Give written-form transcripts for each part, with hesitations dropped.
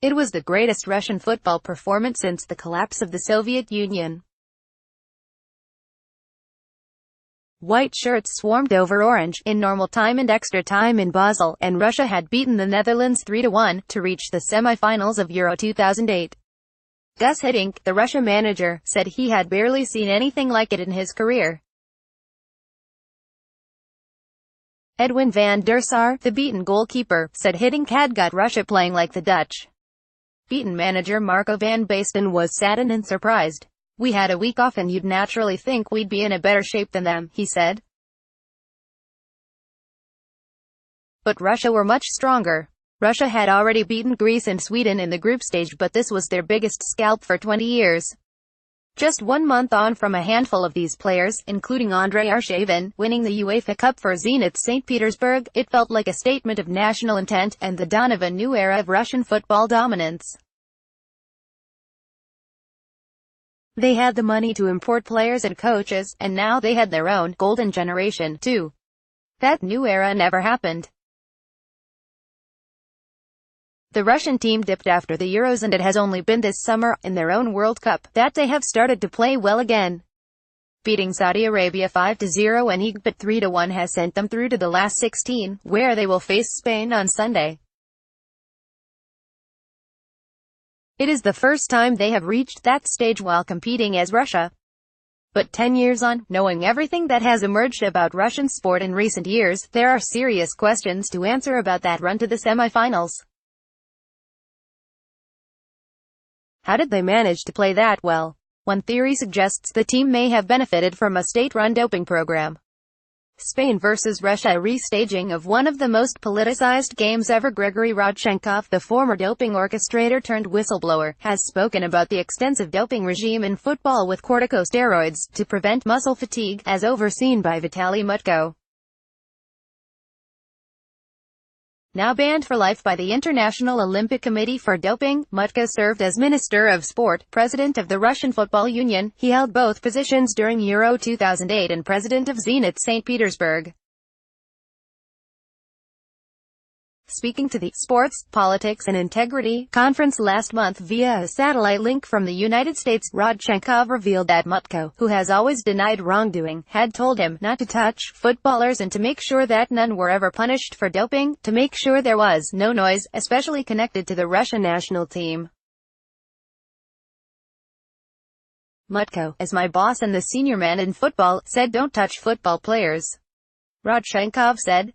It was the greatest Russian football performance since the collapse of the Soviet Union. White shirts swarmed over orange in normal time and extra time in Basel, and Russia had beaten the Netherlands 3-1 to reach the semi-finals of Euro 2008. Gus Hiddink, the Russia manager, said he had barely seen anything like it in his career. Edwin van der Sar, the beaten goalkeeper, said Hiddink had got Russia playing like the Dutch. Beaten manager Marco van Basten was saddened and surprised. "We had a week off and you'd naturally think we'd be in a better shape than them," he said. But Russia were much stronger. Russia had already beaten Greece and Sweden in the group stage, but this was their biggest scalp for 20 years. Just 1 month on from a handful of these players, including Andrei Arshavin, winning the UEFA Cup for Zenit St. Petersburg, it felt like a statement of national intent, and the dawn of a new era of Russian football dominance. They had the money to import players and coaches, and now they had their own golden generation, too. That new era never happened. The Russian team dipped after the Euros, and it has only been this summer, in their own World Cup, that they have started to play well again. Beating Saudi Arabia 5-0 and Egypt 3-1 has sent them through to the last 16, where they will face Spain on Sunday. It is the first time they have reached that stage while competing as Russia. But 10 years on, knowing everything that has emerged about Russian sport in recent years, there are serious questions to answer about that run to the semi-finals. How did they manage to play that well? One theory suggests the team may have benefited from a state-run doping program. Spain vs. Russia, a restaging of one of the most politicized games ever. Gregory Rodchenkov, the former doping orchestrator turned whistleblower, has spoken about the extensive doping regime in football with corticosteroids to prevent muscle fatigue, as overseen by Vitaly Mutko. Now banned for life by the International Olympic Committee for doping, Mutko served as Minister of Sport, President of the Russian Football Union. He held both positions during Euro 2008 and President of Zenit St. Petersburg. Speaking to the Sports, Politics and Integrity conference last month via a satellite link from the United States, Rodchenkov revealed that Mutko, who has always denied wrongdoing, had told him not to touch footballers and to make sure that none were ever punished for doping, to make sure there was no noise, especially connected to the Russian national team. Mutko, as my boss and the senior man in football, said don't touch football players. Rodchenkov said,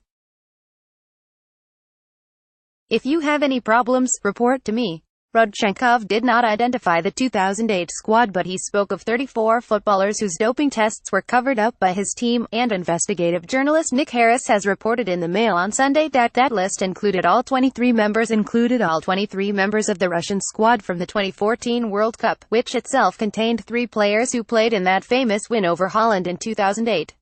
"If you have any problems, report to me." Rodchenkov did not identify the 2008 squad, but he spoke of 34 footballers whose doping tests were covered up by his team, and investigative journalist Nick Harris has reported in the Mail on Sunday that that list included all 23 members of the Russian squad from the 2014 World Cup, which itself contained 3 players who played in that famous win over Holland in 2008.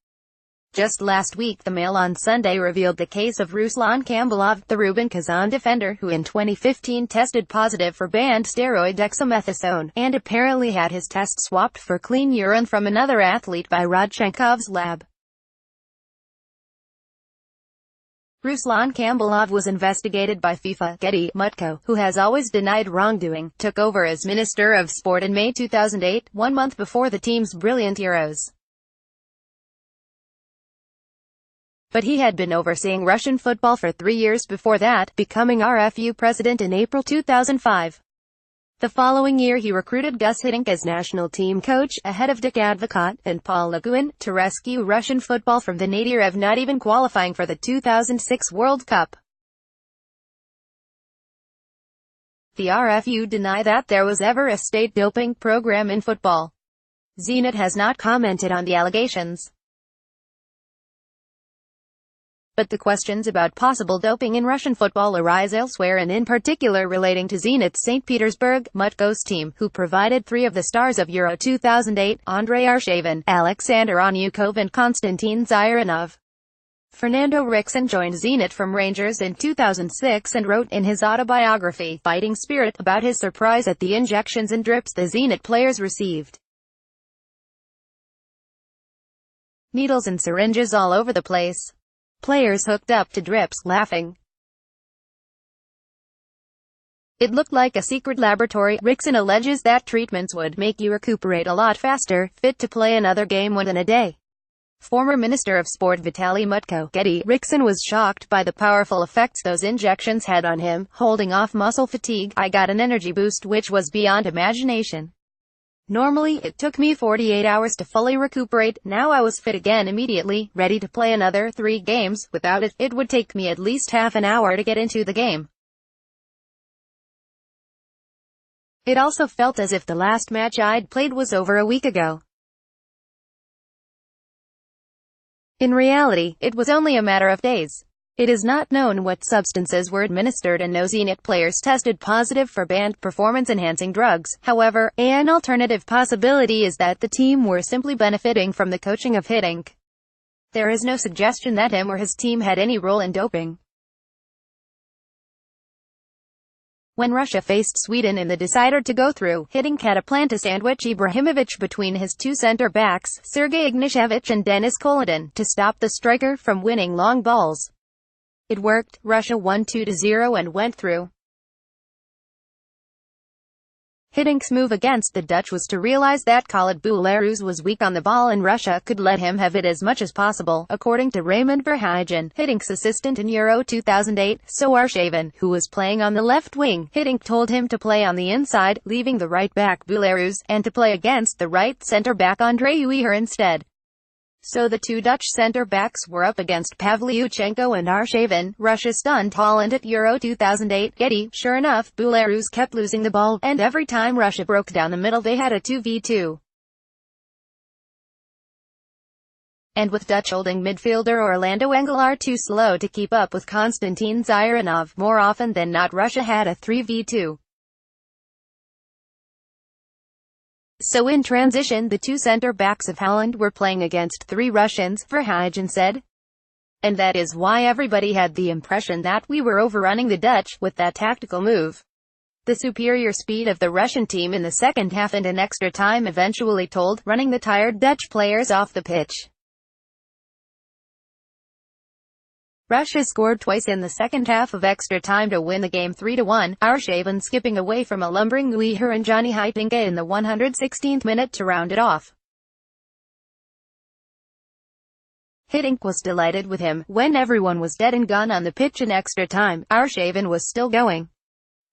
Just last week, the Mail on Sunday revealed the case of Ruslan Kambulov, the Rubin Kazan defender who in 2015 tested positive for banned steroid dexamethasone, and apparently had his test swapped for clean urine from another athlete by Rodchenkov's lab. Ruslan Kambulov was investigated by FIFA. Getty. Mutko, who has always denied wrongdoing, took over as Minister of Sport in May 2008, 1 month before the team's brilliant Euros. But he had been overseeing Russian football for 3 years before that, becoming RFU president in April 2005. The following year he recruited Gus Hiddink as national team coach, ahead of Dick Advocaat and Paul Le Guen, to rescue Russian football from the nadir of not even qualifying for the 2006 World Cup. The RFU deny that there was ever a state doping program in football. Zenit has not commented on the allegations. But the questions about possible doping in Russian football arise elsewhere, and in particular relating to Zenit St. Petersburg, Mutko's team, who provided 3 of the stars of Euro 2008, Andrei Arshavin, Alexander Onyukov and Konstantin Zyuranov. Fernando Rickson joined Zenit from Rangers in 2006 and wrote in his autobiography, Fighting Spirit, about his surprise at the injections and drips the Zenit players received. Needles and syringes all over the place. Players hooked up to drips, laughing. It looked like a secret laboratory. Rickson alleges that treatments would make you recuperate a lot faster, fit to play another game within a day. Former Minister of Sport Vitaly Mutko Getty Rickson was shocked by the powerful effects those injections had on him, holding off muscle fatigue. I got an energy boost which was beyond imagination. Normally, it took me 48 hours to fully recuperate. Now I was fit again immediately, ready to play another 3 games. Without it, it would take me at least half an hour to get into the game. It also felt as if the last match I'd played was over a week ago. In reality, it was only a matter of days. It is not known what substances were administered and no Zenit players tested positive for banned performance-enhancing drugs. However, an alternative possibility is that the team were simply benefiting from the coaching of Hiddink. There is no suggestion that him or his team had any role in doping. When Russia faced Sweden in the decider to go through, Hiddink had a plan to sandwich Ibrahimovic between his 2 center-backs, Sergei Ignashevich and Denis Koledin, to stop the striker from winning long balls. It worked. Russia won 2-0 and went through. Hiddink's move against the Dutch was to realize that Khalid Boularus was weak on the ball and Russia could let him have it as much as possible, according to Raymond Verheijen, Hiddink's assistant in Euro 2008. So Arshavin, who was playing on the left wing, Hiddink told him to play on the inside, leaving the right back Boularus, and to play against the right centre-back Andrei Uiher instead. So the 2 Dutch centre-backs were up against Pavlyuchenko and Arshavin. Russia stunned Holland at Euro 2008. Getty, sure enough, Boularus kept losing the ball, and every time Russia broke down the middle they had a 2v2. And with Dutch holding midfielder Orlando Engelaar too slow to keep up with Konstantin Zyranov, more often than not Russia had a 3v2. So in transition the 2 center-backs of Holland were playing against 3 Russians, Verheijen said. And that is why everybody had the impression that we were overrunning the Dutch, with that tactical move. The superior speed of the Russian team in the second half and in extra time eventually told, running the tired Dutch players off the pitch. Russia scored twice in the second half of extra time to win the game 3-1, Arshavin skipping away from a lumbering Uiher and Johnny Heitinga in the 116th minute to round it off. Hiddink was delighted with him. When everyone was dead and gone on the pitch in extra time, Arshavin was still going.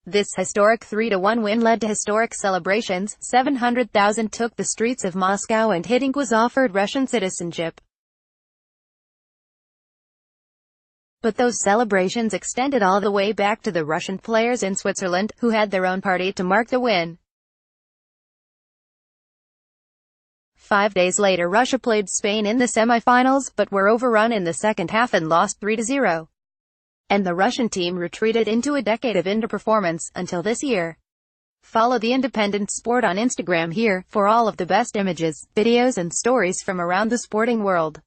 This historic 3-1 win led to historic celebrations. 700,000 took the streets of Moscow and Hiddink was offered Russian citizenship. But those celebrations extended all the way back to the Russian players in Switzerland, who had their own party to mark the win. 5 days later Russia played Spain in the semi-finals, but were overrun in the second half and lost 3-0. And the Russian team retreated into a decade of underperformance, until this year. Follow The Independent Sport on Instagram here, for all of the best images, videos and stories from around the sporting world.